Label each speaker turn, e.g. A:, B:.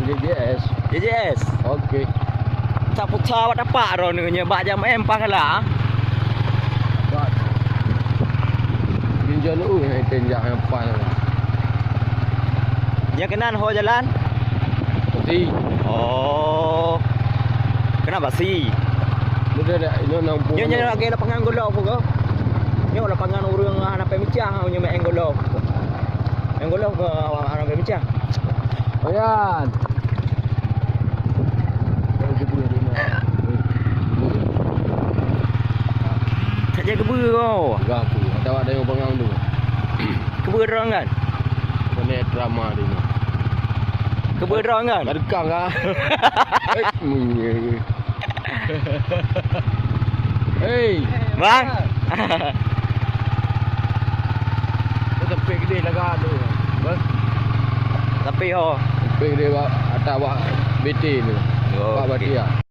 A: JJS.
B: JJS.
A: Okey.
B: Tak putar awak dapat ronanya bak jam empang lah.
A: Buat. Pinjam lu yang tenjak yang pan.
B: Yang kenan ho jalan.
A: Si.
B: Oh. Kenapa sih?
A: Mudah dah ini nang pun.
B: Nyo lagi lapangan golok pun. Nyo lapangan urang anak pemicah nyo main golok. Main golok ke anak pemicah.
A: Ayan.
B: Tak jaga kebur kau.
A: Enggak aku. Ada yang bangang tu.
B: Kebur orang kan?
A: Mana drama dia ni.
B: Kebur orang kan?
A: Rekang ah. Hey.
B: Bang.
A: Tapi gede laga tu. Bas.
B: Tapi ho.
A: Tapi gede atas BT ni.
B: Oh,
A: Pak Batia.